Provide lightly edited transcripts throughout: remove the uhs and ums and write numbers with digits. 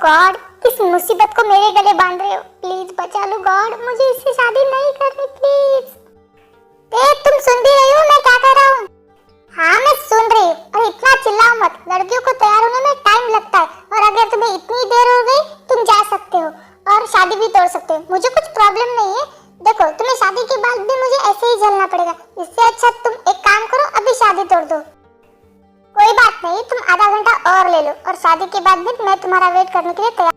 God, इस मुसीबत को मेरे गले बांध रहे हो। प्लीज बचा लो गॉड, मुझे इससे शादी नहीं करनी प्लीज। तुम सुन भी रही हो मैं क्या कह रहा हूँ? हाँ मैं सुन रही हूँ, और इतना चिल्लाओ मत। लड़कियों को तैयार होने में टाइम लगता है, और अगर तुम्हें इतनी देर हो गई तुम जा सकते हो और शादी भी तोड़ सकते हो। मुझे कुछ प्रॉब्लम नहीं है। देखो तुम्हें शादी के बाद भी मुझे ऐसे ही झेलना पड़ेगा, इससे अच्छा तुम एक काम करो, अभी शादी तोड़ दो। कोई बात नहीं, तुम आधा घंटा और ले लो और शादी के बाद भी मैं तुम्हारा वेट करने के लिए तैयार।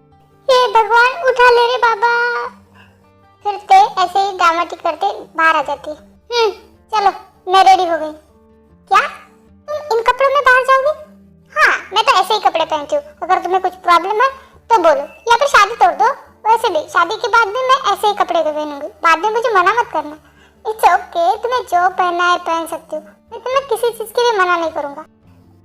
हे भगवान उठा ले रे बाबा। फिर ते ऐसे ही ड्रामेटिक करते बाहर आ जाती है। चलो मैं रेडी हो गई। क्या तुम इन कपड़ों में बाहर जाओगी? हाँ मैं तो ऐसे ही कपड़े पहनती हूँ, अगर तुम्हें कुछ प्रॉब्लम है तो बोलो, या फिर शादी तोड़ दो। वैसे भी शादी के बाद भी मैं ऐसे ही कपड़े पहनूंगी, बाद में मुझे मना मत करना। इट्स ओके, तुम्हें जो पहनना है पहन सकती हो, मैं तुम्हें किसी चीज के लिए मना नहीं करूंगा।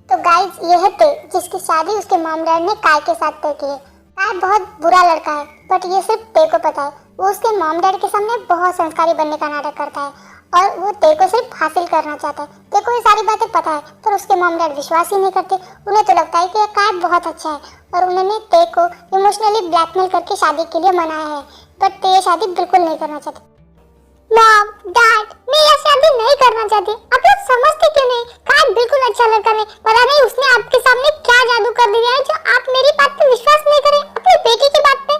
तो गाइस ये है ते, जिसकी शादी उसके मॉम डैड ने काय के साथ तय की है। काय बहुत बुरा लड़का है, बट ये सिर्फ ते को पता है। वो उसके मॉम डैड के सामने बहुत संस्कारी बनने का नाटक करता है और वो ते को सिर्फ हासिल करना चाहता है। ते को ये सारी बातें पता है, पर उसके मॉम डैड विश्वास ही नहीं करते। उन्हें तो लगता है कि ये काय बहुत अच्छा है और उन्होंने ते को इमोशनली ब्लैकमेल करके शादी के लिए मनाया है, बट ते ये शादी बिल्कुल नहीं करना चाहती। मॉम डैड, मैं ये शादी नहीं करना चाहती। आप लोग समझते क्यों नहीं? काय बिल्कुल अच्छा लड़का नहीं, पता नहीं उसने आपके सामने क्या जादू कर दिया है जो आप मेरी बात पे विश्वास नहीं करें, अपनी बेटी की बात पे।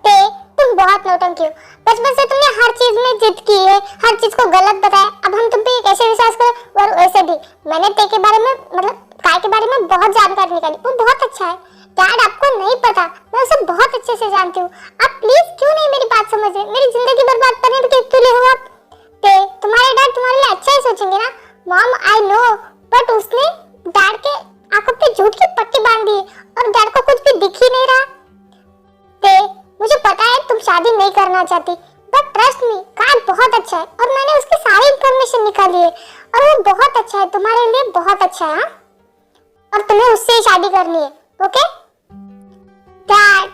ते तुम बहुत नौटंकी हो, बचपन से तुमने हर चीज में जिद की है, हर चीज को गलत बताया, अब हम तुम पे कैसे विश्वास करें? और वैसे भी मैंने ते के बारे में काय के बारे में बहुत जानकारी निकाली, वो बहुत अच्छा है। डैड आपको नहीं पता, मैं उसे बहुत अच्छे से जानती हूँ। आप प्लीज क्यों नहीं मेरी बात समझ रहे? मेरी जिंदगी बर्बाद करने के क्यों लिए हो आप? ते तुम्हारे डैड तुम्हारे लिए अच्छा ही सोचेंगे ना। मॉम आई नो, बट उसने डैड के आंखों पे झूठ की पट्टी बांध दी और डैड को कुछ भी दिख ही नहीं रहा। ते मुझे पता है तुम शादी नहीं करना चाहती, बट ट्रस्ट मी, काय बहुत अच्छा है और मैंने उसकी सारी इंफॉर्मेशन निकाली है और वो बहुत अच्छा है, तुम्हारे लिए बहुत अच्छा है। और तुम्हें उससे ही शादी करनी है, ओके? डैड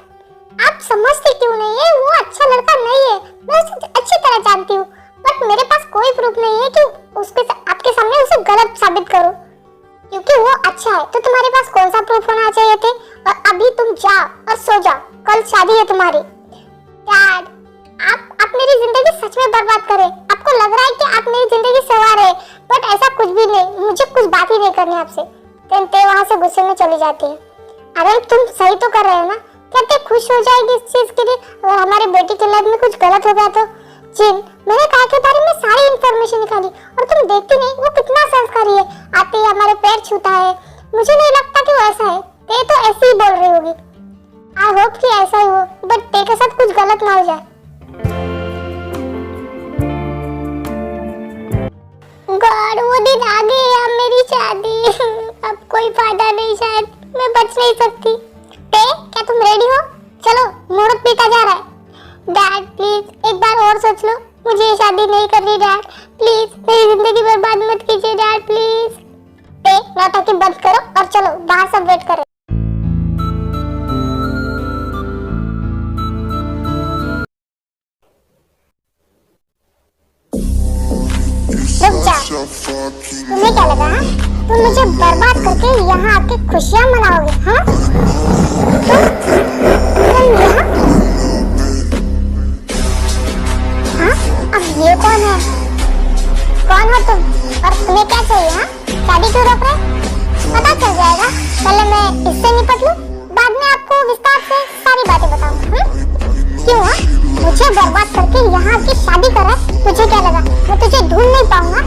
आप समझते क्यों नहीं है? वो अच्छा लड़का नहीं है, मैं उसे अच्छी तरह जानती हूँ, बट मेरे पास कोई प्रूफ नहीं है कि उसके आपके सामने उसे गलत साबित करूं, क्योंकि वो अच्छा है। तो तुम्हारे पास कौन सा प्रूफ होना चाहिए थे? और अभी तुम जाओ और सो जाओ, कल शादी है तुम्हारी। डैड आप मेरी जिंदगी सच में बर्बाद करे। आपको लग रहा है कि आप मेरी जिंदगी संवार रहे, बट ऐसा कुछ भी नहीं, मुझे कुछ बात ही नहीं करनी आपसे। ते वहाँ से गुस्से में चली जाती है। अरे तुम सही तो कर रहे हो ना? क्या ते खुश हो जाएगी इस चीज के लिए? अगर हमारी बेटी के लाइफ में कुछ गलत हो गया तो? जिन मैंने काय के बारे में सारी इंफॉर्मेशन निकाली और तुम देखती नहीं वो कितना संस्कारी है, आते ही हमारे पैर छूता है। मुझे नहीं लगता कि वो ऐसा है, ते तो ऐसे ही बोल रही होगी। आई होप कि ऐसा ही हो, बट ते के साथ कुछ गलत ना हो जाए। गॉड वो दिन आ गया मेरी शादी, अब कोई फायदा नहीं, शायद मैं बच नहीं सकती। ते क्या तुम रेडी हो? चलो मुहूर्त बीता जा रहा है। डैड प्लीज एक बार और सोच लो, मुझे ये शादी नहीं करनी। डैड प्लीज मेरी जिंदगी बर्बाद मत कीजिए डैड प्लीज। ते नाटक बंद करो और चलो बाहर सब वेट कर रहे। रुक जा, तुम्हें क्या लगा हाँ? तुम मुझे बर्बाद करके यहाँ आके खुशियाँ मनाओगे? हाँ तुम यहाँ? हाँ अब ये कौन है? कौन हो तुम और तुम्हें क्या चाहिए? हाँ शादी क्यों रोक रहे? पता चल जाएगा, पहले मैं इससे निपट लूं, बाद में आपको विस्तार से सारी बातें बताऊंगा। क्यों हाँ? मुझे बर्बाद करके यहाँ की शादी कर रहा है, तुझे क्या लगा मैं तुझे ढूंढ नहीं पाऊंगा?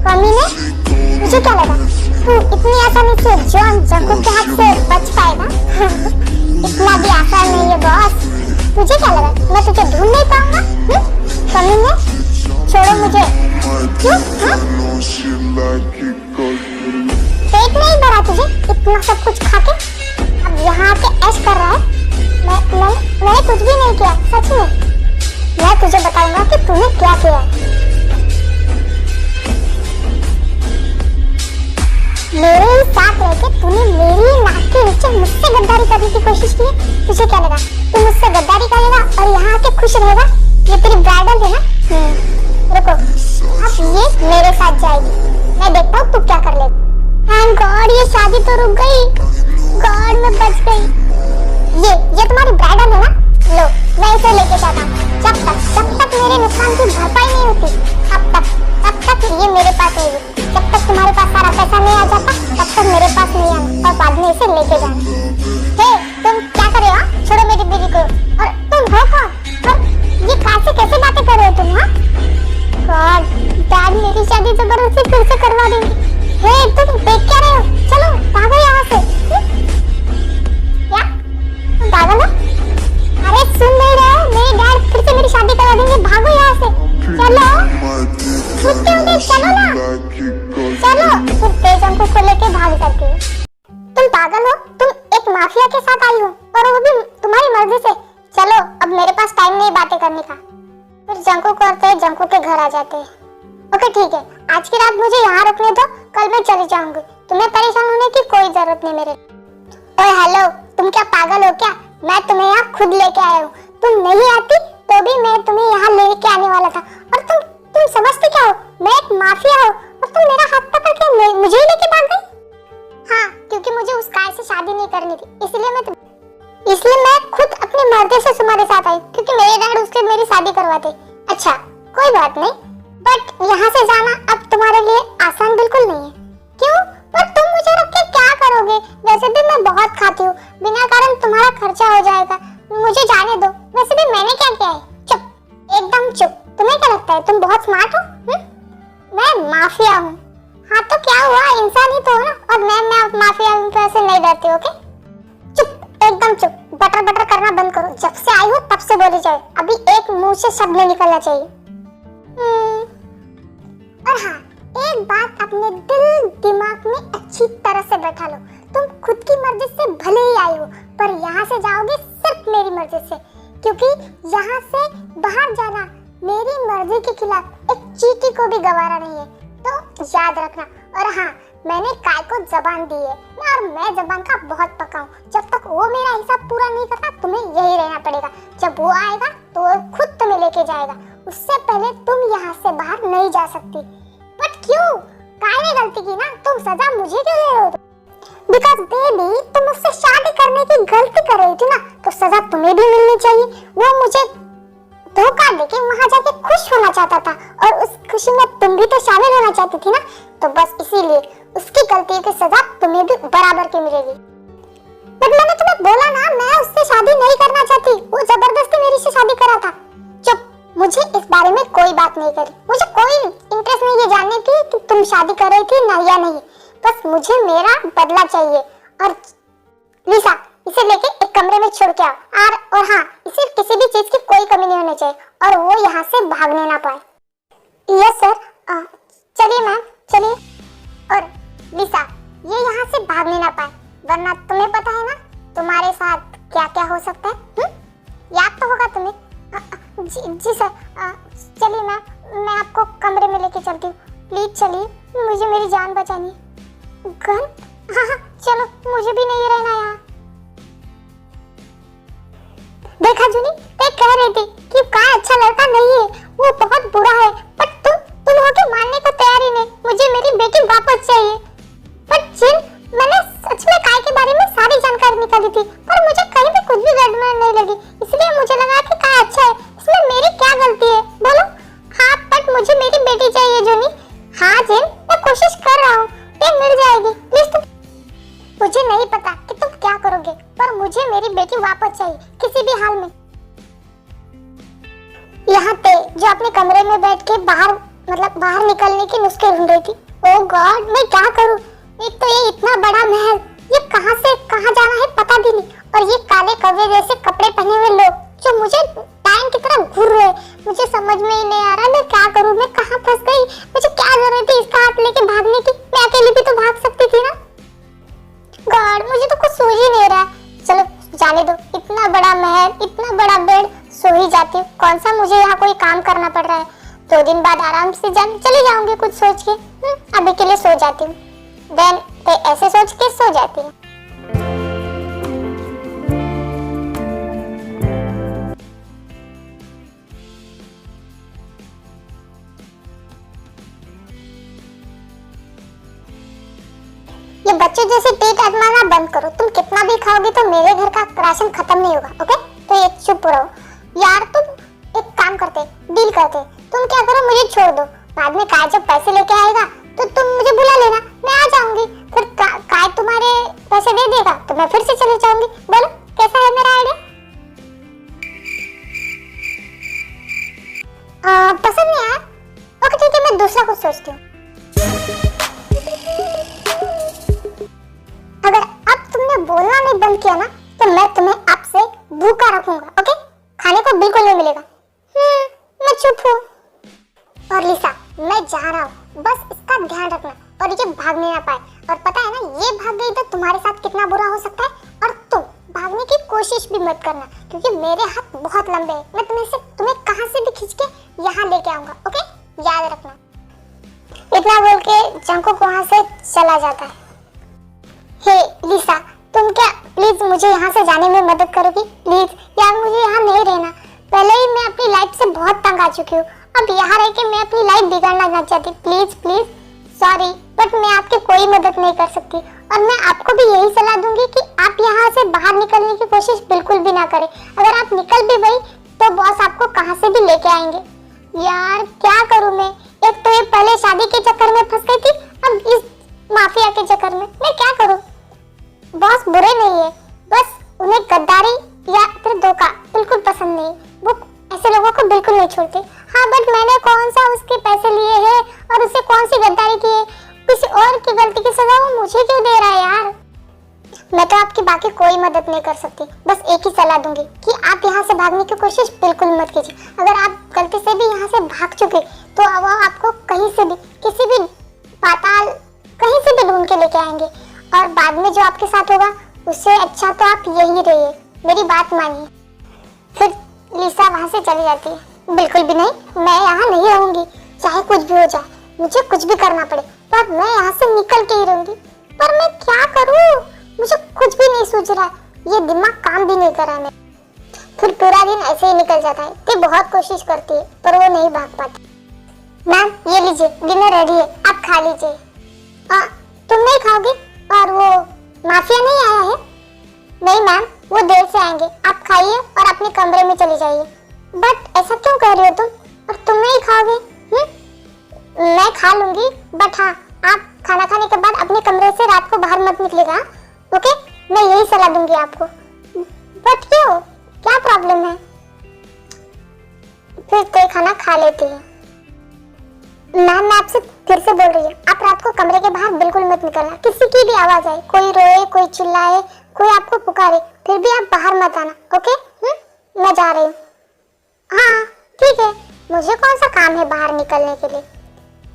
कमीने, मुझे क्या लगा तू इतनी आसानी से जॉन जंकुक के हाथ से बच पाएगा? इतना भी आसान नहीं है बॉस। तुझे क्या लगा मैं तुझे ढूंढ नहीं पाऊंगा? कमीने, छोड़ो मुझे। क्यों हाँ? पेट नहीं भरा तुझे इतना सब कुछ खा के? अब यहाँ आके ऐश कर रहा है? मैंने कुछ भी नहीं किया, सच में। मैं तुझे बताऊंगा कि तूने क्या किया। मेरे ही साथ रहकर तूने मेरी नाक के नीचे मुझसे गद्दारी करने की कोशिश की। तुझे क्या लगा तू मुझसे गद्दारी करेगा और यहाँ आके खुश रहेगा? ये तेरी ब्राइडल है ना? रुको, अब ये मेरे साथ जाएगी, मैं देखता हूँ तू क्या कर लेगी। थैंक गॉड ये शादी तो रुक गई। गॉड मैं बच गई। ये तुम्हारी ब्राइडल है ना, लो मैं इसे लेके जाता हूँ। जब तक मेरे नुकसान की भरपाई नहीं होती तब तक ये मेरे पास रहेगी। जब तक तुम्हारे पास सारा पैसा नहीं आ जाता तब तक मेरे पास नहीं आना और बाद में इसे लेके जाना। हे तुम क्या कर रहे हो? छोड़ो मेरी बीवी को। और तुम हो कौन? और ये कैसे बातें कर रहे हो तुम? हाँ गॉड, डैड मेरी शादी जबरदस्ती फिर से करवा देंगे। हे तुम देख क्या रहे हो? चलो भागो यहाँ से। क्या तुम पागल हो? अरे सुन नहीं रहे हो? मेरे डैड फिर से मेरी शादी करवा देंगे। भागो यहाँ से। चलो छुट्टी होंगे, चलो ना, चलो। फिर तेज हमको को लेके भाग जाती हो। तुम पागल हो? तुम एक माफिया के साथ आई हो और वो भी तुम्हारी मर्जी से। चलो अब मेरे पास टाइम नहीं बातें करने का। फिर जंकू करते जंकू के घर आ जाते हैं। ओके ठीक है, आज की रात मुझे यहाँ रुकने दो, कल मैं चली जाऊंगी। तुम्हें परेशान होने की कोई जरूरत नहीं मेरे। ओए हेलो, तुम क्या पागल हो क्या? मैं तुम्हें यहाँ खुद लेके आया हूँ। तुम नहीं आती तो भी मैं तुम्हें यहाँ लेके आने वाला था। और तुम समझते क्या हो? मैं एक माफिया हूँ और तुम मेरा हाथ पकड़ के मुझे ही लेके भाग गई। हाँ, क्योंकि मुझे उस गाय से शादी नहीं करनी थी, इसलिए मैं खुद अपनी मर्जी से तुम्हारे साथ आई, क्योंकि मेरे डैड उससे मेरी शादी करवाते। अच्छा कोई बात नहीं, बट यहाँ से जाना अब तुम्हारे लिए आसान बिल्कुल नहीं है। क्यों? पर तुम मुझे रख के क्या करोगे? वैसे भी मैं बहुत खाती हूँ, बिना कारण तुम्हारा खर्चा हो जाएगा। मुझे जाने दो। वैसे भी मैंने क्या किया है? चुप, एकदम चुप। तुम्हें क्या लगता है तुम बहुत स्मार्ट हो? मैं माफिया हूँ। हाँ तो क्या हुआ, इंसान ही तो हो ना। और मैं माफिया से नहीं डरती। ओके चुप, एकदम चुप। बटर बटर करना बंद करो। जब से आई हो तब से बोली जाए, अभी एक मुंह से शब्द नहीं निकलना चाहिए। और हाँ, एक बात अपने दिल दिमाग में अच्छी तरह से बैठा लो। तुम खुद की मर्जी से भले ही आई हो, पर यहाँ से जाओगे सिर्फ मेरी मर्जी से, क्योंकि यहाँ से बाहर जाना मेरी मर्जी के खिलाफ एक चींटी को भी गवारा नहीं है। तो याद रखना। और हाँ, मैंने काय को जबान दी है और मैं जबान का बहुत पक्का हूँ। जब तक वो मेरा हिसाब पूरा नहीं करता तुम्हें यही रहना पड़ेगा। जब वो आएगा तो वो खुद तुम्हें लेके जाएगा। उससे पहले तुम यहाँ से बाहर नहीं जा सकती। बट क्यों? काय ने गलती की ना, तुम सजा मुझे क्यों दे रहे हो? बिकॉज़ बेबी, तुम मुझसे शादी करने की गलती कर रही थी ना, तो सजा तुम्हें भी मिलनी चाहिए। वो मुझे धोखा देके वहां जाके खुश होना चाहता था और उस खुशी में तुम भी तो शामिल होना चाहती थी ना, तो बस इसीलिए उसकी गलती की सजा तुम्हें भी बराबर की मिलेगी। बट मैंने तुम्हें बोला ना, मैं उससे शादी नहीं करना चाहती। वो जबरदस्ती मेरी से शादी करा था। चुप, मुझे इस बारे में कोई बात नहीं करी। मुझे कोई इंटरेस्ट नहीं है जानने की कि तुम शादी कर रही थी ना या नहीं। बस मुझे मेरा बदला चाहिए। और लिसा, इसे लेके एक कमरे में छोड़ के आओ। और हाँ, इसे किसी भी चीज की कोई कमी नहीं होनी चाहिए और वो यहाँ से भागने ना पाए। Yes sir. चलिए मैम, चलिए। और लिसा, ये यहाँ से भागने ना पाए, वरना तुम्हें पता है ना तुम्हारे साथ क्या क्या हो सकता है। याद तो होगा तुम्हें। जी सर। चलिए मैम, मैं आपको कमरे में लेके चलती हूँ। प्लीज चलिए, मुझे मेरी जान बचानी है। गन? हाँ, चलो, मुझे भी नहीं रहना यहाँ। देखा जूनी, मैं कह रही थी कि काय अच्छा लड़का नहीं है, वो बहुत बुरा है। पर तुम होके मानने को तैयार ही नहीं। मुझे मेरी बेटी वापस चाहिए। पर जिन, मैंने सच में काय के बारे में सारी जानकारी निकाली थी, पर मुझे कहीं भी कुछ भी गड़बड़ नहीं लगी। इसलिए मुझे लगा कि काय अच्छा है। इसमें मेरी क्या गलती है बोलो? हाँ, बट मुझे मेरी बेटी चाहिए जूनी। हाँ जिन, मैं कोशिश कर रहा हूँ, ये मिल जाएगी। प्लीज तुम, मुझे नहीं पता कि तुम क्या करोगे, पर मुझे मेरी बेटी वापस चाहिए किसी भी हाल में। यहाँ पे जो अपने कमरे में बैठ के बाहर निकलने के नुस्खे ढूंढ रही थी। ओह गॉड, मैं क्या करूँ? एक तो ये इतना बड़ा महल, ये कहाँ से कहाँ जाना है पता भी नहीं, और ये काले कौवे जैसे कपड़े पहने हुए लोग जो मुझे टाइम की तरह घूर रहे। मुझे समझ में ही नहीं आ रहा मैं क्या करूँ, मैं कहाँ फंस गई। मुझे क्या जरूरत है इसका हाथ लेके भागने की? मैं अकेली भी तो भाग सकती थी ना। गॉड, मुझे तो कुछ सूझ ही नहीं रहा। चलो जाने दो, इतना बड़ा महल, इतना बड़ा बेड, सो ही जाती हूँ। कौन सा मुझे यहाँ कोई काम करना पड़ रहा है। 2 दिन बाद आराम से चली जाऊंगी कुछ सोच के। अभी के लिए सो जाती हूँ। देन ऐसे सोच के सो जाती हूँ। ये बच्चों जैसे पेट आजमाना बंद करो। तुम कितना भी खाओगे तो मेरे घर का राशन खत्म नहीं होगा, ओके? तो ये चुप रहो यार। तुम एक काम करते, डील करते। तुम क्या करो, मुझे छोड़ दो। बाद में काय जब पैसे लेके आएगा तो तुम मुझे बुला लेना, मैं आ जाऊंगी। फिर काय तुम्हारे पैसे दे देगा तो मैं फिर से चली जाऊंगी। बोलो कैसा है मेरा आइडिया? पसंद नहीं आया? ओके ठीक है, मैं दूसरा कुछ सोचती हूँ। अगर अब तुमने बोलना नहीं बंद किया ना तो मैं तुम्हें आपसे भूखा रखूंगा, ओके? खाने को बिल्कुल नहीं मिलेगा। मैं चुप हूँ। और लिसा, मैं जा रहा हूँ, बस इसका ध्यान रखना और ये भागने ना पाए। और पता है ना, ये भाग गई तो तुम्हारे साथ कितना बुरा हो सकता है। और तुम भागने की कोशिश भी मत करना क्योंकि मेरे हाथ बहुत लंबे हैं। मैं तुम्हें कहां से भी खींच के यहाँ लेके आऊंगा, ओके? याद रखना। इतना बोल के जंकुक वहां से चला जाता है। हे लिसा, तुम क्या प्लीज मुझे यहाँ से जाने में मदद करोगी? प्लीज यार, मुझे यहाँ नहीं रहना। पहले ही मैं अपनी लाइफ से बहुत तंग आ चुकी हूँ, अब यहाँ रह के मैं अपनी लाइफ बिगाड़ना नहीं चाहती। प्लीज प्लीज, सॉरी बट मैं आपकी कोई मदद नहीं कर सकती। और मैं आपको भी यही सलाह दूंगी कि आप यहाँ से बाहर निकलने की कोशिश बिल्कुल भी ना करें। अगर आप निकल भी गई तो बॉस आपको कहाँ से भी लेके आएंगे। यार क्या करूँ मैं? एक तो ये पहले शादी के चक्कर में फंस गई थी, अब इस माफिया के चक्कर में। मैं क्या करूँ? बॉस बुरे नहीं है, बस उन्हें गद्दारी या फिर धोखा बिल्कुल पसंद नहीं। वो ऐसे लोगों को बिल्कुल नहीं छोड़ते। हाँ बट मैंने कौन सा उसके पैसे लिए हैं और उसे कौन सी गद्दारी की है? किसी और की गलती की सजा वो मुझे क्यों दे रहा है यार? मैं तो आपकी बाकी कोई मदद नहीं कर सकती, बस एक ही सलाह दूंगी कि आप यहाँ से भागने की कोशिश बिल्कुल मत कीजिए। अगर आप गलती से भी यहाँ से भाग चुके तो वो आपको कहीं से भी, किसी भी पाताल, कहीं से भी ढूंढ के लेके आएंगे। और बाद में जो आपके साथ होगा उससे अच्छा तो आप यही रहिए, मेरी बात मानिए। फिर लिसा वहाँ से चली जाती है। बिल्कुल भी नहीं, मैं यहाँ नहीं रहूंगी, चाहे कुछ भी हो जाए, मुझे कुछ भी करना पड़े, पर मैं यहाँ से निकल के ही रहूंगी। पर मैं क्या करूँ? मुझे कुछ भी नहीं सूझ रहा, ये दिमाग काम भी नहीं कर रहा है। फिर पूरा दिन ऐसे ही निकल जाता है। ते बहुत कोशिश करती है पर वो नहीं भाग पाती। मैम ये लीजिए, डिनर रेडी है, आप खा लीजिए। तुम नहीं खाओगी? और वो माफिया नहीं आया है? नहीं मैम, वो देर से आएंगे, आप खाइए और अपने कमरे में चले जाइए। बट ऐसा क्यों कह रही हो तुम? और तुम नहीं खाओगे? मैं खा लूंगी बट हाँ, आप खाना खाने के बाद अपने कमरे से रात को बाहर मत निकलेगा, ओके? मैं यही सलाह दूंगी आपको। बट क्यों, क्या प्रॉब्लम है? फिर तो खाना खा लेती है। मैम मैं आपसे फिर से बोल रही हूँ, आप रात को कमरे के बाहर बिल्कुल मत निकलना। किसी की भी आवाज आए, कोई रोए, कोई चिल्लाए, कोई आपको पुकारे, फिर भी आप बाहर मत आना, ओके? मैं जा रही हूँ। हाँ ठीक है, मुझे कौन सा काम है बाहर निकलने के लिए?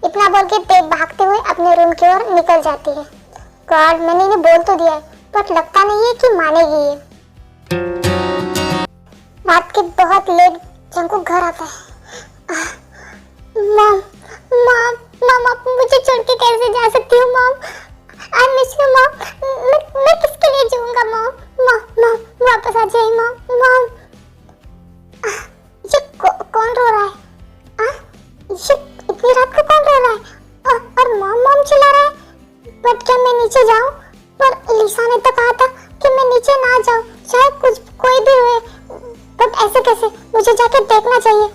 इतना बोल के तेज भागते हुए अपने रूम की ओर निकल जाती है। गॉड, मैंने इन्हें बोल तो दिया है बट लगता नहीं है कि मानेगी ये। रात के बहुत लेट जंकुक घर आता है। मॉम मॉम मॉम, आप मुझे छोड़ के कैसे जा सकती हो mom? I miss you mom. मैं किसके लिए जीऊंगा मॉम? मॉम वापस आ जाइए मॉम। मॉम ये कौन रो रहा है? ये इतनी रात को कौन रो रहा है? और मॉम मॉम चिल्ला रहा है। बट क्या मैं नीचे जाऊं? पर लिसा ने तो कहा था कि मैं नीचे ना जाऊं, चाहे कुछ कोई भी हो। बट ऐसे कैसे? मुझे जाके देखना चाहिए।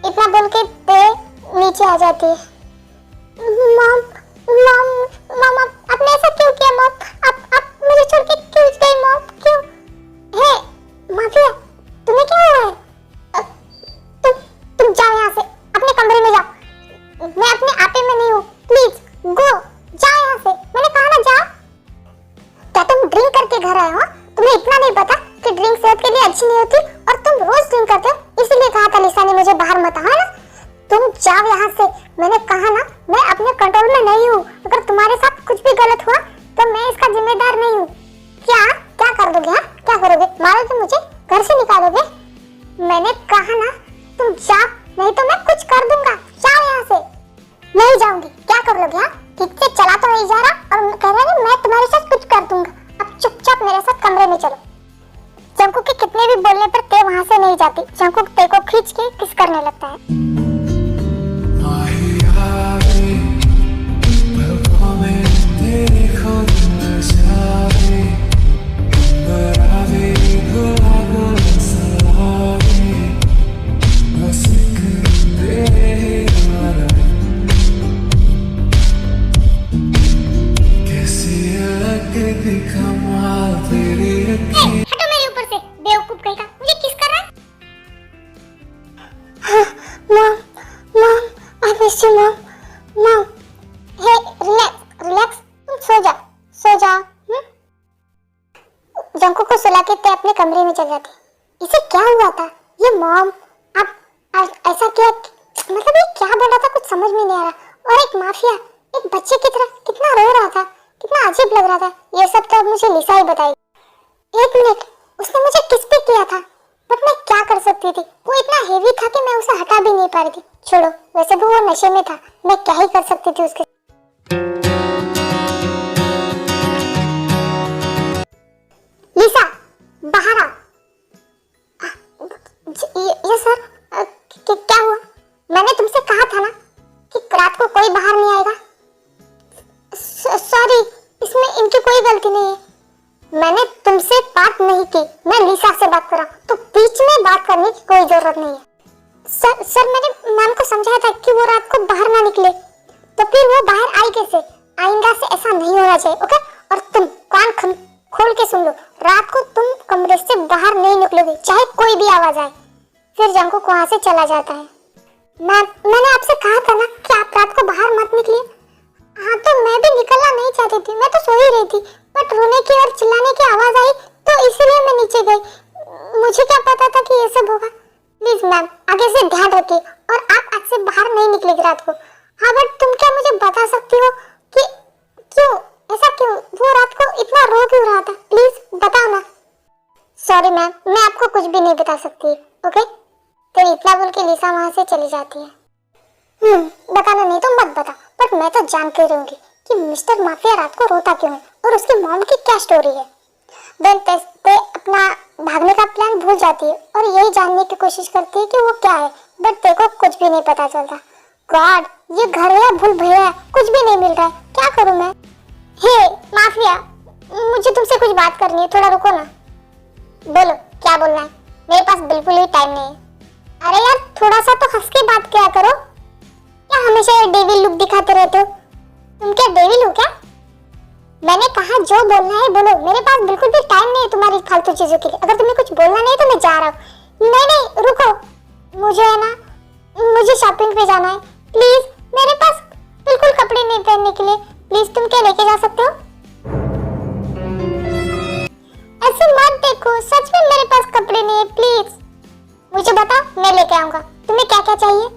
इतना बोल के ते नीचे आ जाती है। मॉम मॉम मॉम, आपने ऐसा क्यों किया मॉम? आप मुझे छोड़ के क्यों गई मॉम? क्यों? हे माफिया, तुम्हें क्या हुआ है? तुम जाओ यहाँ से, अपने कमरे में जाओ। मैं अपने आपे में नहीं हूँ, प्लीज गो, जाओ यहाँ से। मैंने कहा ना जाओ। क्या तुम ड्रिंक करके घर आए हो? तुम्हें इतना नहीं पता कि ड्रिंक सेहत के लिए अच्छी नहीं होती और तुम रोज ड्रिंक करते हो? इसलिए कहा था लिसा ने मुझे बाहर मत आना। तुम जाओ यहाँ से, मैंने कहा ना, मैं अपने कंट्रोल में नहीं हूँ। अगर तुम्हारे साथ कुछ भी गलत हुआ तो मैं इसका जिम्मेदार नहीं हूँ। क्या क्या कर दोगे? हाँ क्या करोगे? मारोगे मुझे? घर से निकालोगे? मैंने कहा ना तुम जाओ, नहीं तो मैं कुछ कर दूंगा। जाओ यहाँ से। नहीं जाऊंगी। क्या कर लोगे? हाँ ठीक से चला तो नहीं जा रहा और कह रहे मैं तुम्हारे साथ कुछ कर दूंगा। अब चुपचाप मेरे साथ कमरे में चलो। जंकुक के कितने भी बोलने पर ते वहाँ से नहीं जाती। जंकुक ते को खींच के किस करने लगता है। Well, बुला के ते अपने कमरे में चल जाती। इसे क्या हुआ था? ये मॉम आप ऐसा क्या, मतलब ये क्या बोल रहा था कुछ समझ में नहीं आ रहा। और एक माफिया एक बच्चे की तरह कितना रो रहा था, कितना अजीब लग रहा था। ये सब तो अब मुझे लिसा ही बताएगी। 1 मिनट, उसने मुझे किस पे किया था, बट मैं क्या कर सकती थी? वो इतना हेवी था कि मैं उसे हटा भी नहीं पा रही थी। छोड़ो, वैसे भी वो नशे में था, मैं क्या ही कर सकती थी उसके। लिसा बाहर आ। ये सर, क्या हुआ? मैंने तुमसे कहा था ना कि रात को कोई बाहर नहीं आएगा। सॉरी, इसमें इनकी कोई गलती नहीं है। मैंने तुमसे बात नहीं की, मैं लिसा से बात कर रहा हूँ, तो बीच में बात करने की कोई जरूरत नहीं है। सर मैंने मैम को समझाया था कि वो रात को बाहर ना निकले, तो फिर वो बाहर आई कैसे? आइंदा से ऐसा नहीं होना चाहिए, ओके? और तुम कान खोल के सुन लो, रात को तुम कमरे से बाहर नहीं निकलोगे, चाहे कोई भी आवाज आए। फिर जंकुक वहां से चला जाता है। मैंने आपसे कहा था ना कि आप रात को बाहर मत निकलिए। हाँ, तो मैं भी निकलना नहीं चाहती थी, मैं तो सो ही रही थी, बट रोने की और चिल्लाने की आवाज आई तो इसलिए मैं नीचे गई। मुझे क्या पता था कि ये सब होगा। प्लीज मैम, आगे से ध्यान रखिए और आप आज से बाहर नहीं निकलेगी रात को। हाँ, बट तुम क्या मुझे बता सकती हो कि क्यों, ऐसा क्यों? वो रात को इतना रो क्यों रहा था? प्लीज बताओ ना। सॉरी मैम, मैं आपको कुछ भी नहीं बता सकती, ओके? तो इतना बोल के लिसा वहां से चली जाती है। बताना नहीं तो मत बता, बट मैं तो जानती रहूंगी कि मिस्टर माफिया रात को रोता क्यों है और उसकी मॉम की क्या स्टोरी है। देन ते अपना भागने का प्लान भूल जाती है और यही जानने की कोशिश करती है कि वो क्या है, बट ते को कुछ भी नहीं पता चलता। गॉड, ये घर है भूल भैया है, कुछ भी नहीं मिल रहा है, क्या करूं मैं? हे माफिया, मुझे तुमसे कुछ बात करनी है, थोड़ा रुको ना। बोलो, क्या बोलना है? मेरे पास बिल्कुल ही टाइम नहीं है। अरे यार, थोड़ा सा तो हंस के बात किया करो, क्या हमेशा ये डेविल लुक दिखाते रहते हो? तुम क्या डेविल हो क्या? मैंने कहा जो बोलना है बोलो, मेरे पास बिल्कुल भी टाइम नहीं है तुम्हारी फालतू चीजों के लिए। अगर तुम्हें कुछ बोलना नहीं तो मैं जा रहा हूँ। नहीं रुको, मुझे है ना, मुझे शॉपिंग पे जाना है। प्लीज, मेरे पास बिल्कुल कपड़े नहीं पहनने के लिए, प्लीज तुम क्या लेके जा सकते हो? ऐसे मत देखो, सच में मेरे पास कपड़े नहीं है, प्लीज मुझे बताओ, मैं लेके आऊंगा। तुम्हें क्या क्या चाहिए?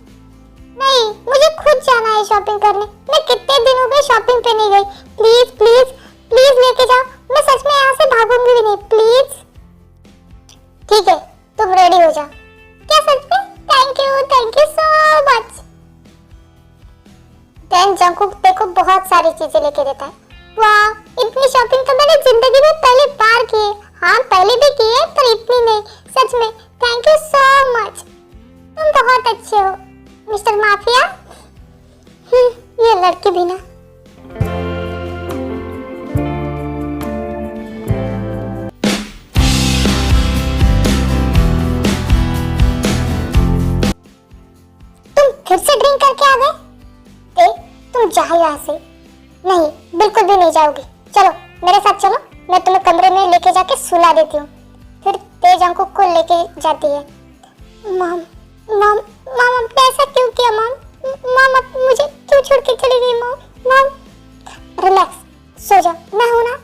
नहीं, मुझे खुद जाना है शॉपिंग करने, मैं कितने दिन हो गए शॉपिंग पे नहीं गई। प्लीज प्लीज प्लीज लेके जाओ, मैं सच में यहाँ से भागूंगी भी नहीं, प्लीज। ठीक है, तुम रेडी हो जाओ। क्या सच में? Thank you so much. Then Jungkook देखो बहुत सारी चीजें लेके देता है। वाह, इतनी शॉपिंग तो मैंने जिंदगी में पहली बार की है। हाँ, पहले भी की है पर इतनी नहीं, सच में थैंक यू सो मच। तुम बहुत अच्छे हो मिस्टर माफिया। ये लड़की भी ना। तुम फिर से ड्रिंक करके आ गए? तुम जाओ यहाँ से। नहीं, बिल्कुल भी नहीं जाओगी। चलो मेरे साथ चलो, मैं तुम्हें कमरे में लेके जाके सुला देती हूँ। फिर तेज अंकुर को लेके जाती है। मॉम मॉम मॉम, आपने ऐसा क्यों किया? मॉम मॉम, आप मुझे क्यों छोड़ के चली गई? मॉम मॉम, रिलैक्स, सो जाओ, मैं हूँ ना।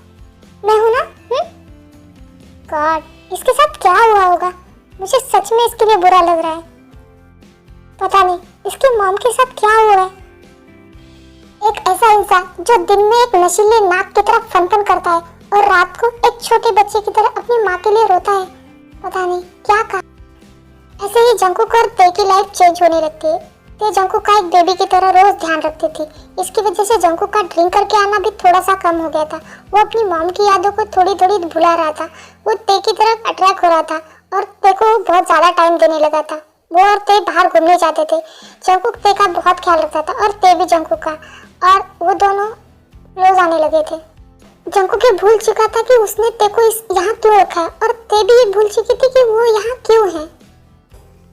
गॉड, इसके साथ क्या हुआ होगा? मुझे सच में इसके लिए बुरा लग रहा है। पता नहीं इसकी मॉम के साथ क्या हुआ है। एक ऐसा इंसान जो दिन में एक नशीले नाक की तरफ फन करता है और रात को एक छोटे बच्चे की तरह अपनी माँ के लिए रोता है। पता नहीं क्या कहा। ऐसे ही जंकुक और ते की लाइफ चेंज होने लगती है। ते जंकुक का एक बेबी की तरह रोज ध्यान रखती थी। इसकी वजह से जंकुक का ड्रिंक करके आना भी थोड़ा सा कम हो गया था। वो अपनी मॉम की यादों को थोड़ी थोड़ी भुला रहा था। वो ते की तरफ अट्रैक्ट हो रहा था और ते को बहुत ज्यादा टाइम देने लगा था। वो और ते बाहर घूमने जाते थे। जंकुक ते का बहुत ख्याल रखता था और ते भी जंकुक का, और वो दोनों क्लोज आने लगे थे। जंकुक ये भूल चुका था कि उसने ते को यहाँ क्यों रखा है और ते भी ये भूल चुकी थी कि वो यहाँ क्यों है।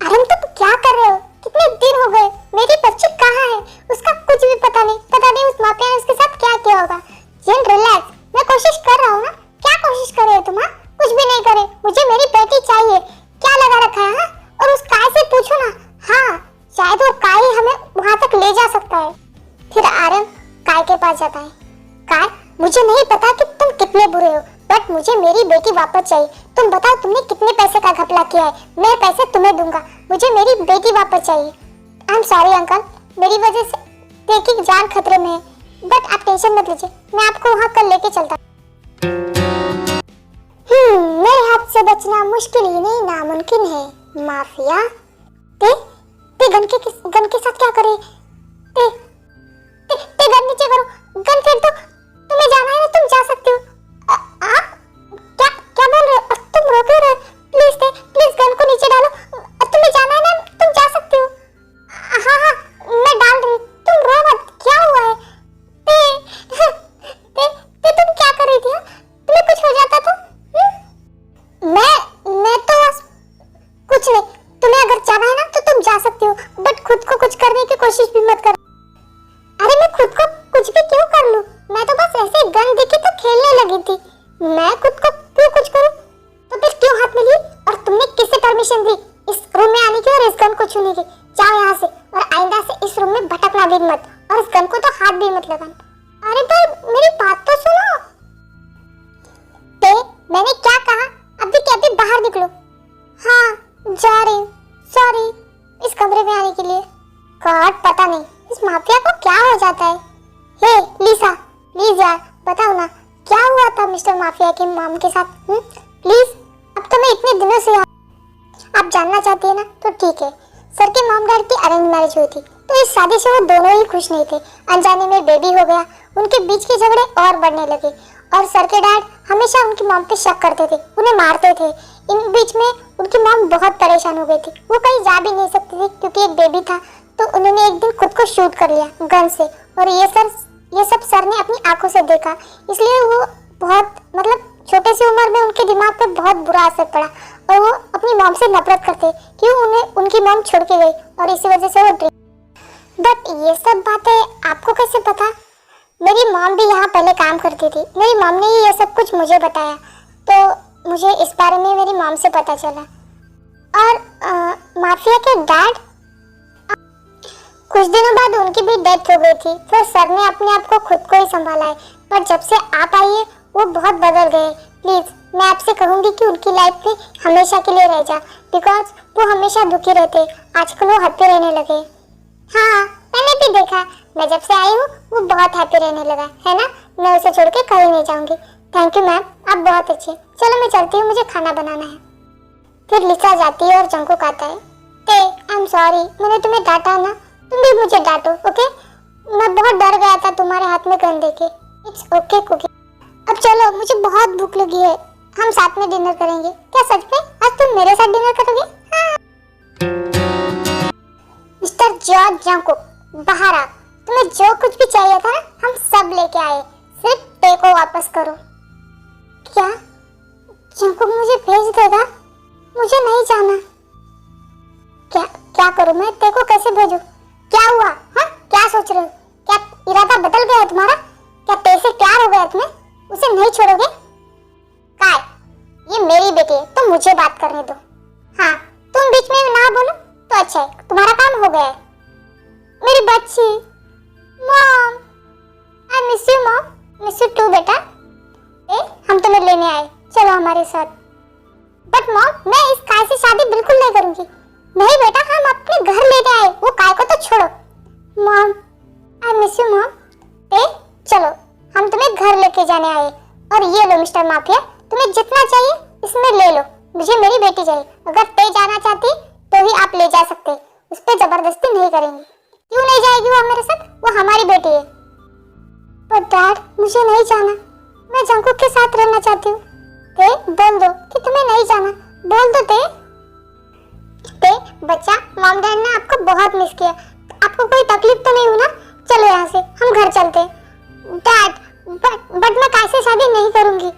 अरे तुम क्या कर रहे हो? कितने दिन हो गए, मेरी बच्ची कहाँ है? उसका कुछ भी पता नहीं उस माफिया ने उसके साथ क्या किया होगा। जिन रिलैक्स, मैं कोशिश कर रहा हूँ ना। क्या कोशिश कर रहे हो तुम? कुछ भी नहीं करे, मुझे मेरी बेटी चाहिए। क्या लगा रखा है? और उस काय से पूछो ना। हाँ, शायद वो काय हमें वहाँ तक ले जा सकता है। फिर आर्यन काय के पास जाता है। काय, मुझे नहीं पता कि तुम कितने बुरे हो, बट बट मुझे मेरी बेटी वापस चाहिए। तुम बताओ तुमने कितने पैसे का घपला किया है, मैं पैसे तुम्हें दूंगा, मुझे मेरी बेटी वापस चाहिए। आई एम सॉरी अंकल, मेरी वजह से देखी जान खतरे में है, बट आप टेंशन मत लीजिए, मैं आपको वहाँ कल लेके चलता। मेरे हाथ से बचना मुश्किल ही नहीं नामुमकिन है। माफिया ते गन के साथ क्या करे? ते गन नीचे करो, गन फेंक दो। तुम्हें जाना है ना, तुम जा सकते हो। आप क्या बोल रहे हो? तुम रो क्यों रहे? प्लीज गन को नीचे डालो। तुम्हें जाना है ना, तुम जा सकते हो। हाँ मैं डाल रही, तुम रो मत। क्या हुआ है? ते तुम क्या कर रही थी? तुम्हें कुछ हो जाता तो? मैं तो कुछ नहीं। तुम्हें अगर जाना है ना तो तुम जा सकती हो, बट खुद को कुछ करने की कोशिश भी मत कर। अरे मैं खुद को कुछ भी क्यों कर लूं? मैं तो बस ऐसे गन दिखी तो खेलने लगी थी। मैं खुद को क्यों कुछ करूं? तो फिर क्यों हाथ में ली? और तुमने किससे परमिशन दी इस रूम में आने की और इस गन को छूने की? जाओ यहाँ से, और आइंदा से इस रूम में भटकना भी मत, और इस गन को तो हाथ भी मत लगाना। अरे पर मेरी बात तो सुनो। मैंने क्या कहा? अभी के अभी बाहर निकलो। हाँ जा रही हूँ, सॉरी इस कमरे में आने के लिए। गॉड, पता नहीं इस माफिया को क्या हो जाता है। हे लिसा, प्लीज यार बताओ ना क्या हुआ था मिस्टर माफिया के मॉम के साथ? प्लीज, अब तो मैं इतने दिनों से आप जानना चाहती है ना तो ठीक है। सर के मॉम डैड की अरेंज मैरिज हुई थी, तो इस शादी से वो दोनों ही खुश नहीं थे। अनजाने में बेबी हो गया, उनके बीच के झगड़े और बढ़ने लगे, और सर के डैड हमेशा उनकी मॉम पे शक करते थे, उन्हें मारते थे। इन बीच में उनकी मॉम बहुत परेशान हो गई थी, वो कहीं जा भी नहीं सकती थी क्योंकि एक बेबी था। तो उन्होंने एक दिन खुद को शूट कर लिया गन से, और ये सब सर ने अपनी आंखों से देखा। इसलिए वो बहुत छोटे सी उम्र में उनके दिमाग पे बहुत बुरा असर पड़ा, और वो अपनी मॉम से नफरत करते क्यों उन्हें उनकी मॉम छोड़ के गई, और इसी वजह से वो बट ये सब बातें आपको कैसे पता? मेरी मॉम भी यहाँ पहले काम करती थी, मेरी मॉम ने ही ये सब कुछ मुझे बताया, तो मुझे इस बारे में मेरी मॉम से पता चला। और माफिया के डैड, कुछ दिनों बाद उनकी भी डेथ हो गई थी, फिर सर ने अपने आप को खुद को ही संभाला है। पर जब से आप आई है वो बहुत बदल गए। प्लीज मैं आपसे कहूँगी कि उनकी लाइफ में हमेशा के लिए रह जा, बिकॉज वो हमेशा दुखी रहते, आजकल वो हैप्पी रहने लगे। हाँ मैंने भी देखा, मैं जब से आई हूँ वो बहुत हैप्पी रहने लगा है ना। मैं उसे छोड़ के कहीं नहीं जाऊंगी। थैंक यू मैम, आप बहुत अच्छे। चलो मैं चलती हूँ, मुझे खाना बनाना है। फिर लिसा जाती है और जंकुक आता है। आई एम सॉरी, मैंने तुम्हें डांटा ना, तुम भी मुझे डांटो ओके। मैं बहुत डर गया था तुम्हारे हाथ में गन देखे। It's okay Kookie. अब चलो, मुझे बहुत भूख लगी है, हम साथ में डिनर करेंगे। क्या सच में आज तुम मेरे साथ डिनर करोगे? हाँ। मिस्टर जॉर्ज जंकुक, बाहर आ। तुम्हें जो कुछ भी चाहिए था ना हम सब लेके आए, सिर्फ पे को वापस करो। क्या जंकुक मुझे भेज देगा? मुझे नहीं जाना। क्या करूं मैं? ते को कैसे भेजूं? क्या हुआ? हाँ क्या सोच रहे हो? क्या इरादा बदल गया है तुम्हारा? क्या ते से प्यार हो गया तुम्हें? उसे नहीं छोड़ोगे? काय, ये मेरी बेटी है तो मुझे बात करने दो। हाँ तुम बीच में ना बोलो तो अच्छा है, तुम्हारा काम हो गया है। मेरी बच्ची mom, I miss you mom. Miss you too बेटा। हम तुम्हें लेने आए, चलो हमारे साथ। बट मॉम मैं इस काय से शादी बिल्कुल नहीं करूंगी। नहीं बेटा, हम अपने घर लेने आए, वो काय को तो छोड़ो। Mom I miss you mom. चलो हम तुम्हें घर लेके जाने आए, और ये लो मिस्टर माफिया, तुम्हें जितना चाहिए इसमें ले लो। मुझे मेरी बेटी चाहिए, अगर ते जाना चाहती तो ही आप ले जा सकते, उस पर जबरदस्ती नहीं करेंगे। क्यों नहीं जाएगी वो मेरे साथ? वो हमारी बेटी है। पर डैड मुझे नहीं जाना, मैं जंकुक के साथ रहना चाहती हूँ। बोल दो कि तुम्हें नहीं जाना, बोल दो ते बच्चा, मॉम डैड ने आपको बहुत मिस किया, आपको कोई तकलीफ तो नहीं हुई ना? चलो यहाँ से हम घर चलते हैं। डैड बट मैं कैसे शादी नहीं करूंगी।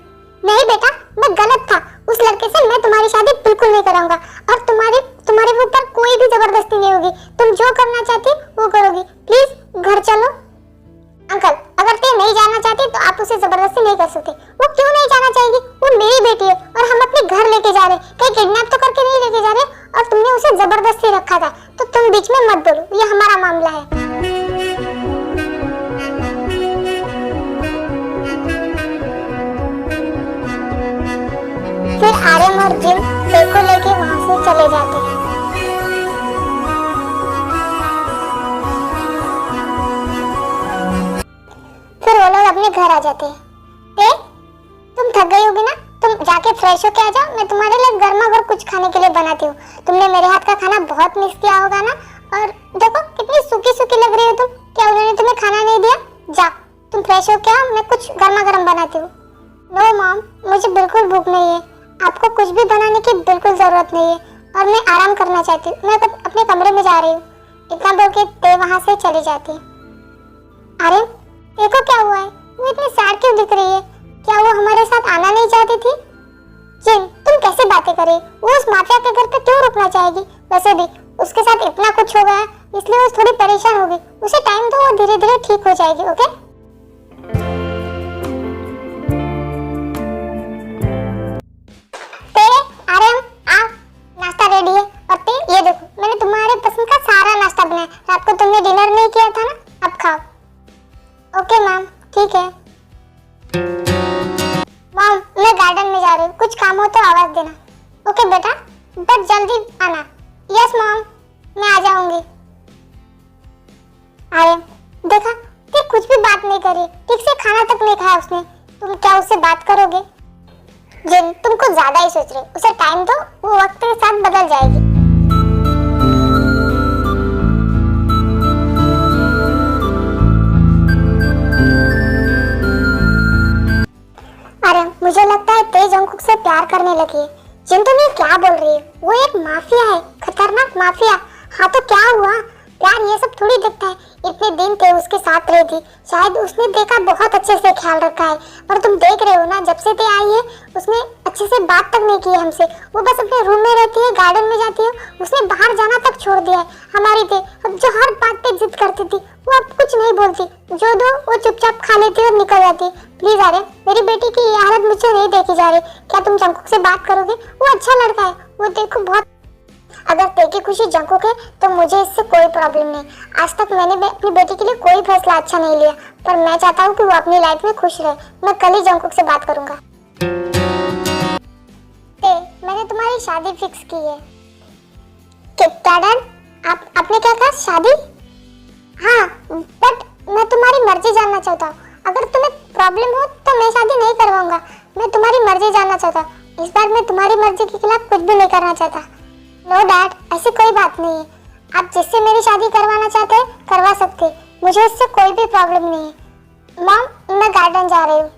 नहीं बेटा, मैं गलत था, उस लड़के से मैं तुम्हारी शादी बिल्कुल नहीं कराऊंगा, और तुम्हारे ऊपर कोई भी जबरदस्ती नहीं होगी। तुम जो करना चाहती वो करोगी। प्लीज घर चलो। अंकल अगर ते नहीं जाना चाहती तो आप उसे जबरदस्ती नहीं कर सकते। वो क्यों नहीं जाना चाहेगी? वो मेरी बेटी है और हम अपने घर लेके जा रहे हैं, कहीं किडनैप तो करके नहीं लेके जा रहे, और तुमने उसे जबरदस्ती रखा था, तो तुम बीच में मत बोलो, ये हमारा मामला है। फिर आर्यन और जिन ते को लेके वहां से चले जाते हैं। फिर वो लोग अपने घर आ जाते हैं। ते, तुम थक गई होगी ना, तुम जाके फ्रेश होके आ जाओ, मैं तुम्हारे लिए गर्मा गर्म कुछ खाने के लिए बनाती हूँ। तुमने मेरे हाथ का खाना बहुत मिस किया होगा ना, और देखो कितनी सूखी सूखी लग रही हो तुम। क्या उन्होंने तुम्हें खाना नहीं दिया? जाओ तुम फ्रेश हो क्या, मैं कुछ गर्मा गर्म बनाती हूँ। नो मॉम, मुझे बिल्कुल भूख नहीं है, आपको कुछ भी बनाने की बिल्कुल जरूरत नहीं है, और मैं आराम करना चाहती हूँ, मैं अपने कमरे में जा रही हूँ। इतना बोल के ते वहां से चली जाती है। अरे देखो क्या हुआ है, वो इतनी सैड क्यों दिख रही है? क्या वो हमारे साथ आना नहीं चाहती थी? जिन, तुम कैसे बातें कर रही? वो उस माफिया के घर पे क्यों रुकना चाहेगी? वैसे भी उसके साथ इतना कुछ हो गया है, इसलिए वो थोड़ी परेशान होगी। उसे टाइम दो, वो धीरे धीरे ठीक हो जाएगी। ओके? ते, आर्यन, आओ, नाश्ता रेडी है। और ते, ये देखो मैंने तुम्हारे पसंद का सारा नाश्ता बनाया। रात को तुमने डिनर नहीं किया था ना, अब खाओ। ओके मैम, ठीक है। मॉम, मैं गार्डन में जा रही हूँ, कुछ काम हो तो आवाज देना। ओके बेटा, बट जल्दी आना। यस मॉम, मैं आ जाऊंगी। आर्यन, देखा ते कुछ भी बात नहीं करी, ठीक से खाना तक नहीं खाया उसने। तुम क्या उससे बात करोगे? जिन, तुम कुछ ज्यादा ही सोच रहे हो, उसे टाइम दो, वो वक्त के साथ बदल जाएगी। मुझे लगता है ते जंकुक से प्यार करने लगी है। जिन, तुम ये क्या बोल रही है? वो एक माफिया है, खतरनाक माफिया। हाँ तो क्या हुआ? प्यार ये सब थोड़ी दिखता है। इतने दिन ते उसके साथ रही थी, शायद उसने देखा बहुत अच्छे से ख्याल रखा है। और तुम देख रहे हो ना, जब से ते आई है उसने अच्छे से बात तक नहीं की है हमसे। वो बस अपने रूम में रहती है, गार्डन में जाती है, उसने बाहर जाना तक छोड़ दिया है। हमारी ते अब जो हर बात पे जिद करती थी, वो अब कुछ नहीं बोलती, जो दो वो चुपचाप खा लेती और निकल जाती। प्लीज आर्यन, मेरी बेटी की ये हालत मुझसे नहीं देखी जा रही। क्या तुम जंकुक से बात करोगे? वो अच्छा लड़का है, वो देखो बहुत। अगर ते की खुशी जंकुक है तो मुझे इससे कोई प्रॉब्लम नहीं। आज तक मैंने अपनी बेटी के लिए कोई फैसला अच्छा नहीं लिया, पर मैं चाहता हूँ कि वो अपनी लाइफ में खुश रहे। मैं कल ही जंकुक से बात करूंगा। ते, मैंने तुम्हारी शादी फिक्स की है। क्या डैड? आपने क्या कहा? शादी? हाँ, बट मैं तुम्हारी मर्जी जानना चाहता हूँ। अगर तुम्हें प्रॉब्लम हो तो मैं शादी नहीं करवाऊंगा। मैं तुम्हारी मर्जी जानना चाहता हूँ। इस बार मैं तुम्हारी मर्जी के खिलाफ कुछ भी नहीं करना चाहता। नो डैड, ऐसी कोई बात नहीं है। आप जिससे मेरी शादी करवाना चाहते हैं करवा सकते, मुझे इससे कोई भी प्रॉब्लम नहीं है। मॉम, मैं गार्डन जा रही हूँ।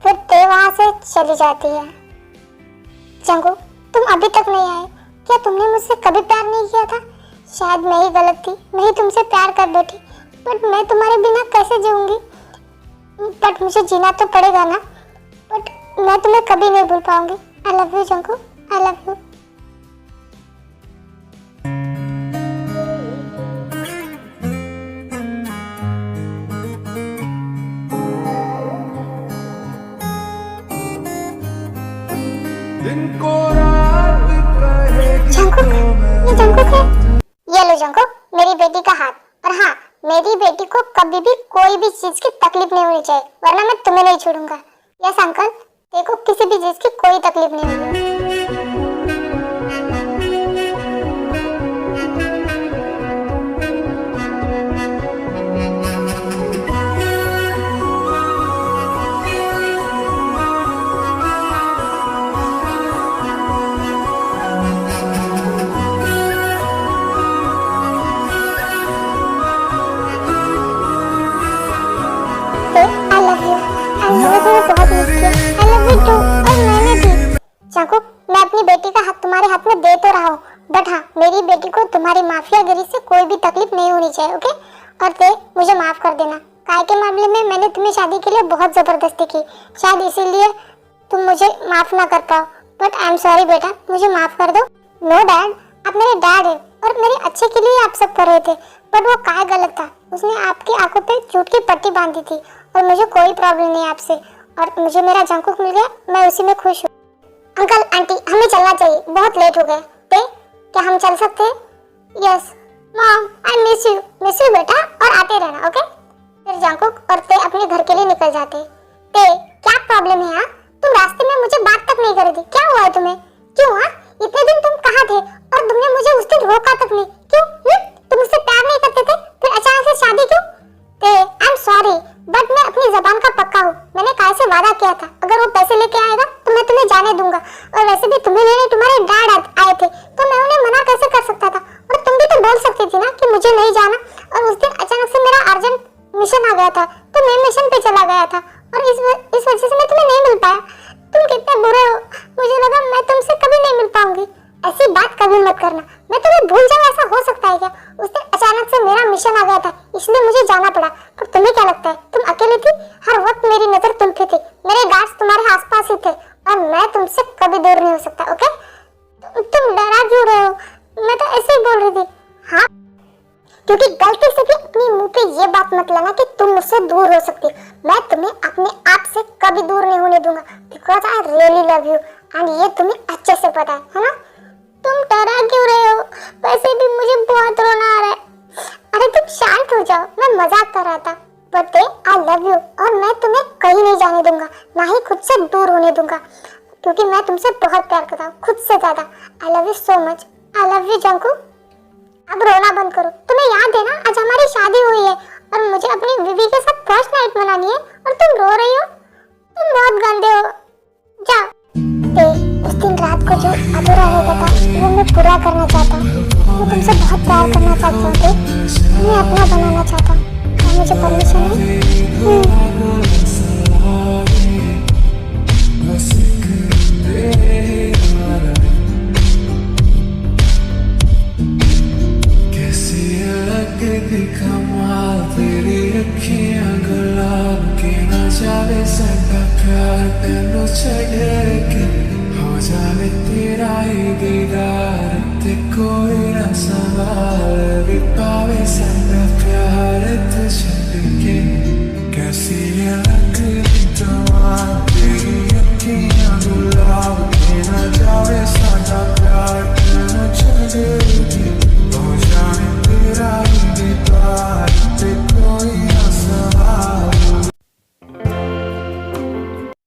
फिर ते वहाँ से चली जाती है। जंकुक, तुम अभी तक नहीं आए। क्या तुमने मुझसे कभी प्यार नहीं किया था? शायद मैं ही गलत थी, मैं ही तुमसे प्यार कर बैठी, बट मैं तुम्हारे बिना कैसे जीऊंगी? बट मुझे जीना तो पड़ेगा ना। बट मैं तुम्हें कभी नहीं भूल पाऊंगी। I love you Jungkook, I love you. Jungkook, ये जंकुक है। ये लो जंकुक, मेरी बेटी का हाथ। और हाँ, मेरी बेटी को कभी भी कोई भी चीज की तकलीफ नहीं होनी चाहिए, वरना मैं तुम्हें नहीं छोड़ूंगा। यस अंकल, देखो किसी भी चीज की कोई तकलीफ नहीं होगी। जंकुक, मैं अपनी बेटी का हाथ तुम्हारे हाथ में दे तो रहा हूँ, बट हाँ, मेरी बेटी को तुम्हारी माफियागिरी से कोई भी तकलीफ नहीं होनी चाहिए। ओके? और ते, मुझे माफ कर देना। काय के मामले में मैंने तुम्हें शादी के लिए बहुत जबरदस्ती की, शायद इसीलिए तुम मुझे माफ ना कर पाओ। बट आई एम सॉरी बेटा, मुझे माफ कर दो। नो डैड, आप मेरे डैड हैं और मेरे अच्छे के लिए आप सब कर रहे थे, बट वो काय गलत था। उसने आपकी आंखों पे झूठ की पट्टी बांधी थी, और मुझे कोई प्रॉब्लम नहीं आपसे, और मुझे मेरा जंकुक मिल गया, मैं उसी में खुश हूँ। अंकल आंटी, हमें चलना चाहिए, बहुत लेट हो गए। ते, क्या हम चल सकते हैं? Yes mom, I miss you बेटा, और आते रहना। ओके? फिर जंकुक और ते अपने घर के लिए निकल जाते। ते, क्या प्रॉब्लम है? तुम रास्ते में मुझे बात तक नहीं कर रही थी, क्या जबान का पक्का हूँ। मैंने काय से वादा किया था, अगर वो पैसे लेके आएगा तो मैं तुम्हें जाने दूंगा। और वैसे भी तुम्हें लेने तुम्हारे डैड आए थे, तो मैं उन्हें मना कैसे कर सकता था। और तुम भी तो बोल सकती थी ना कि मुझे नहीं जाना। और उस दिन अचानक से मेरा अर्जेंट मिशन आ गया था, तो मैं मिशन पे चला गया था और इस वजह से मैं तुम्हें नहीं मिल पाया। तुम कितने बुरे हो, मुझे लगा मैं तुमसे कभी नहीं मिल पाऊंगी। ऐसी बात कभी मत करना, मैं तुम्हें भूल जाऊं ऐसा हो सकता है क्या? उस दिन अचानक से मेरा मिशन आ गया था, इसलिए मुझे जाना पड़ा। पर तुम्हें क्या लगता है तुम अकेली थी? हर वक्त मेरी नजर तुम पे थी, मेरे गार्ड्स तुम्हारे आसपास ही थे और मैं तुमसे कभी दूर नहीं हो सकता। ओके, तुम डरा क्यों रहे हो? मैं तो ऐसे ही बोल रही थी। हाँ, क्योंकि गलती से भी अपनी मुंह पे ये बात मत लाना कि तुम मुझसे दूर हो सकती। मैं तुम्हें अपने आप से कभी दूर नहीं होने दूंगा, because I really love you and ये तुम्हें अच्छे से पता है ना? तुम डरा क्यों रहे हो? वैसे भी मुझे बहुत रोना आ रहा है। अरे तुम शांत हो जाओ, मैं मजाक कर रहा था। बट आई लव यू और मैं तुम्हें कहीं नहीं जाने दूंगा, ना ही खुद से दूर होने दूंगा, क्योंकि मैं तुमसे बहुत प्यार करता हूँ, खुद से ज्यादा। I love you so much. I love you जंकू। अब रोना बंद करो। तुम्हें याद है ना आज हमारी शादी हुई है और मुझे अपनी बीवी के साथ फर्स्ट नाइट मनानी है और तुम रो रही हो? तुम बहुत गंदे हो। जाओ। उस दिन रात को जो अधूरा हो गया था वो मैं पूरा करना चाहता हूँ। मैं तुमसे बहुत प्यार करना चाहता हूँ, मैं अपना बनाना चाहता हूँ। क्या मुझे परमिशन है? तेरा ही दीदार ते कोई ना सवाल भी पावे सारा प्यार तुझे के कैसी है लगती तेरी अखियां गुलाब के ना जावे सारा प्यार ना चले